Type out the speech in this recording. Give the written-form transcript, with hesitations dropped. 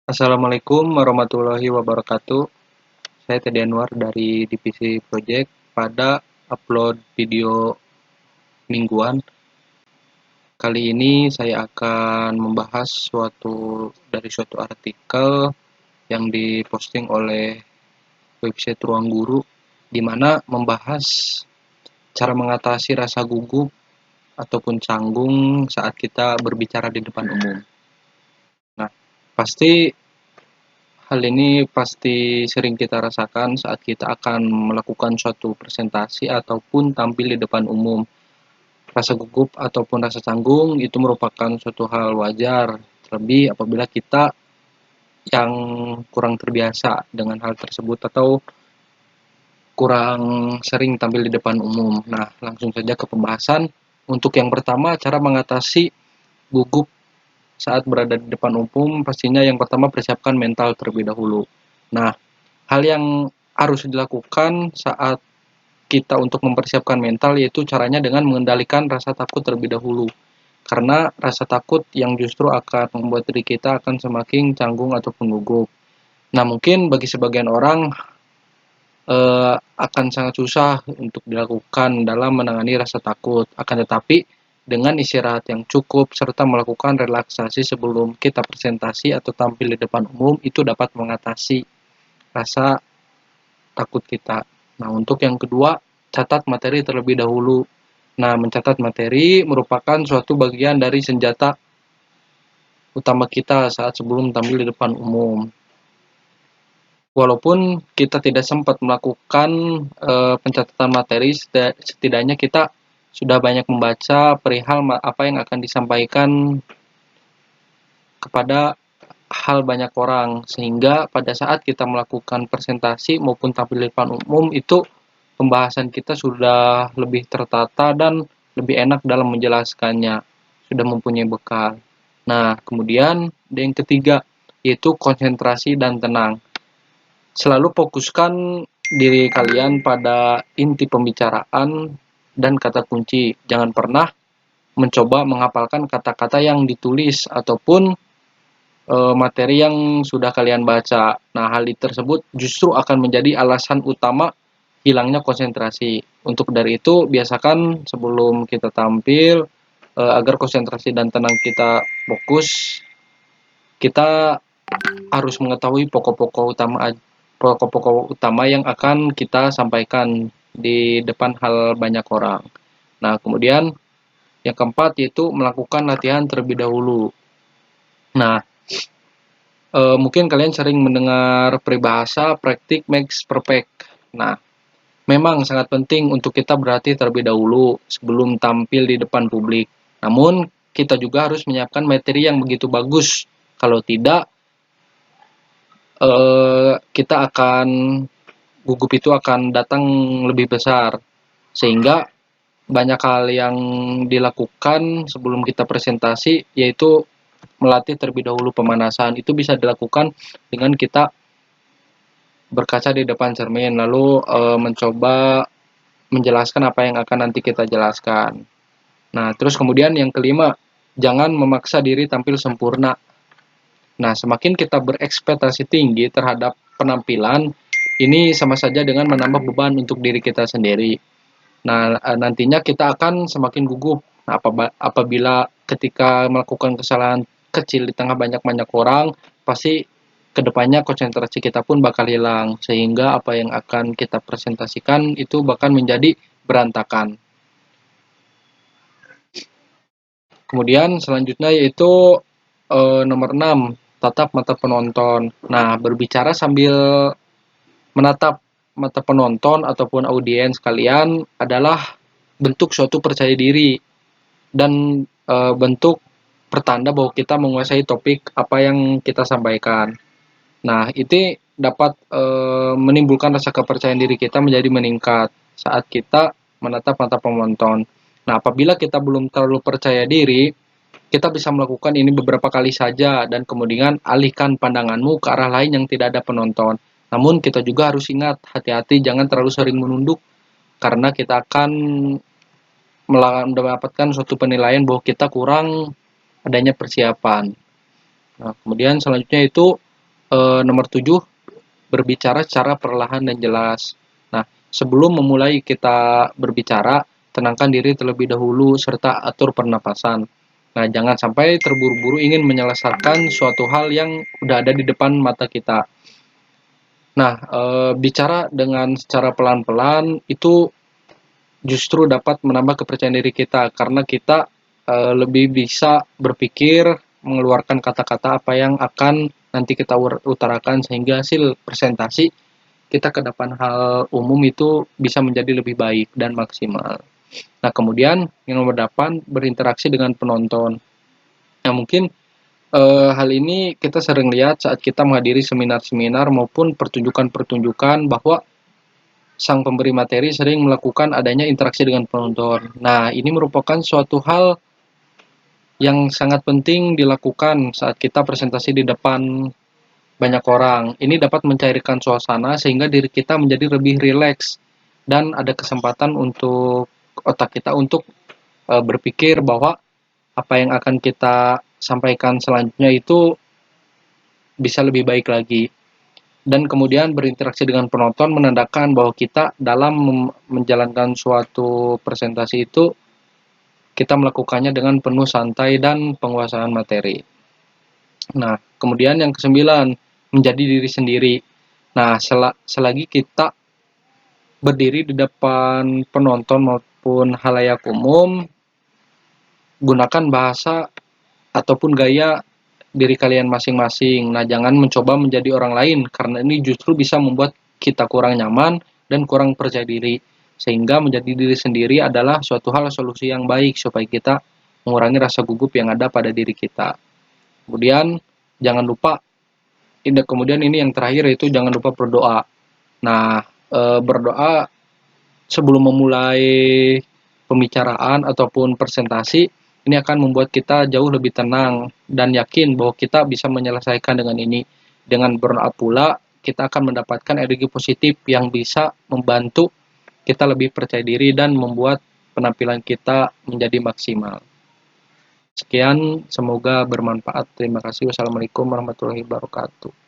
Assalamualaikum warahmatullahi wabarakatuh. Saya Teddy Anwar dari Divisi Project. Pada upload video mingguan, kali ini saya akan membahas suatu artikel yang diposting oleh website Ruang Guru, di mana membahas cara mengatasi rasa gugup ataupun canggung saat kita berbicara di depan umum. Nah, pasti hal ini pasti sering kita rasakan saat kita akan melakukan suatu presentasi ataupun tampil di depan umum. Rasa gugup ataupun rasa canggung itu merupakan suatu hal wajar, terlebih apabila kita yang kurang terbiasa dengan hal tersebut atau kurang sering tampil di depan umum. Nah, langsung saja ke pembahasan. Untuk yang pertama, cara mengatasi gugup saat berada di depan umum, pastinya yang pertama persiapkan mental terlebih dahulu. Nah, hal yang harus dilakukan saat kita untuk mempersiapkan mental yaitu caranya dengan mengendalikan rasa takut terlebih dahulu. Karena rasa takut yang justru akan membuat diri kita akan semakin canggung ataupun gugup. Nah, mungkin bagi sebagian orang akan sangat susah untuk dilakukan dalam menangani rasa takut. Akan tetapi dengan istirahat yang cukup serta melakukan relaksasi sebelum kita presentasi atau tampil di depan umum itu dapat mengatasi rasa takut kita. Nah, untuk yang kedua, catat materi terlebih dahulu. Nah, mencatat materi merupakan suatu bagian dari senjata utama kita saat sebelum tampil di depan umum. Walaupun kita tidak sempat melakukan pencatatan materi, setidaknya kita sudah banyak membaca perihal apa yang akan disampaikan kepada hal banyak orang, sehingga pada saat kita melakukan presentasi maupun tampil di depan umum itu pembahasan kita sudah lebih tertata dan lebih enak dalam menjelaskannya, sudah mempunyai bekal. Nah, kemudian yang ketiga yaitu konsentrasi dan tenang. Selalu fokuskan diri kalian pada inti pembicaraan dan kata kunci. Jangan pernah mencoba menghafalkan kata-kata yang ditulis ataupun materi yang sudah kalian baca. Nah, hal tersebut justru akan menjadi alasan utama hilangnya konsentrasi. Untuk dari itu, biasakan sebelum kita tampil, agar konsentrasi dan tenang kita fokus, kita harus mengetahui pokok-pokok utama yang akan kita sampaikan di depan hal banyak orang. Nah, kemudian yang keempat yaitu melakukan latihan terlebih dahulu. Nah, mungkin kalian sering mendengar peribahasa praktik makes perfect. Nah, memang sangat penting untuk kita berlatih terlebih dahulu sebelum tampil di depan publik. Namun, kita juga harus menyiapkan materi yang begitu bagus. Kalau tidak, kita akan gugup itu akan datang lebih besar. Sehingga banyak hal yang dilakukan sebelum kita presentasi, yaitu melatih terlebih dahulu pemanasan. Itu bisa dilakukan dengan kita berkaca di depan cermin, lalu mencoba menjelaskan apa yang akan nanti kita jelaskan. Nah, terus kemudian yang kelima, jangan memaksa diri tampil sempurna. Nah, semakin kita berekspektasi tinggi terhadap penampilan, ini sama saja dengan menambah beban untuk diri kita sendiri. Nah, nantinya kita akan semakin gugup. Nah, apabila ketika melakukan kesalahan kecil di tengah banyak-banyak orang, pasti kedepannya konsentrasi kita pun bakal hilang, sehingga apa yang akan kita presentasikan itu bahkan menjadi berantakan. Kemudian selanjutnya yaitu nomor 6, tatap mata penonton. Nah, berbicara sambil menatap mata penonton ataupun audiens kalian adalah bentuk suatu percaya diri dan bentuk pertanda bahwa kita menguasai topik apa yang kita sampaikan. Nah, itu dapat menimbulkan rasa kepercayaan diri kita menjadi meningkat saat kita menatap mata penonton. Nah, apabila kita belum terlalu percaya diri, kita bisa melakukan ini beberapa kali saja dan kemudian alihkan pandanganmu ke arah lain yang tidak ada penonton. Namun kita juga harus ingat, hati-hati jangan terlalu sering menunduk karena kita akan mendapatkan suatu penilaian bahwa kita kurang adanya persiapan. Nah, kemudian selanjutnya itu Nomor 7, berbicara secara perlahan dan jelas. Nah, sebelum memulai kita berbicara, tenangkan diri terlebih dahulu serta atur pernapasan. Nah, jangan sampai terburu-buru ingin menyelesaikan suatu hal yang udah ada di depan mata kita. Nah, bicara dengan secara pelan-pelan itu justru dapat menambah kepercayaan diri kita karena kita lebih bisa berpikir mengeluarkan kata-kata apa yang akan nanti kita utarakan sehingga hasil presentasi kita ke depan hal umum itu bisa menjadi lebih baik dan maksimal. Nah, kemudian yang nomor 8, berinteraksi dengan penonton. Nah, mungkin hal ini kita sering lihat saat kita menghadiri seminar-seminar maupun pertunjukan-pertunjukan bahwa sang pemberi materi sering melakukan adanya interaksi dengan penonton. Nah, ini merupakan suatu hal yang sangat penting dilakukan saat kita presentasi di depan banyak orang. Ini dapat mencairkan suasana sehingga diri kita menjadi lebih rileks dan ada kesempatan untuk otak kita untuk berpikir bahwa apa yang akan kita sampaikan selanjutnya itu bisa lebih baik lagi. Dan kemudian berinteraksi dengan penonton menandakan bahwa kita dalam menjalankan suatu presentasi itu kita melakukannya dengan penuh santai dan penguasaan materi. Nah, kemudian yang kesembilan, menjadi diri sendiri. Nah, selagi kita berdiri di depan penonton maupun halayak umum, gunakan bahasa ataupun gaya diri kalian masing-masing. Nah, jangan mencoba menjadi orang lain karena ini justru bisa membuat kita kurang nyaman dan kurang percaya diri. Sehingga menjadi diri sendiri adalah suatu hal solusi yang baik supaya kita mengurangi rasa gugup yang ada pada diri kita. Kemudian jangan lupa kemudian ini yang terakhir yaitu jangan lupa berdoa. Nah, berdoa sebelum memulai pembicaraan ataupun presentasi ini akan membuat kita jauh lebih tenang dan yakin bahwa kita bisa menyelesaikan dengan ini. Dengan berdoa pula, kita akan mendapatkan energi positif yang bisa membantu kita lebih percaya diri dan membuat penampilan kita menjadi maksimal. Sekian, semoga bermanfaat. Terima kasih. Wassalamualaikum warahmatullahi wabarakatuh.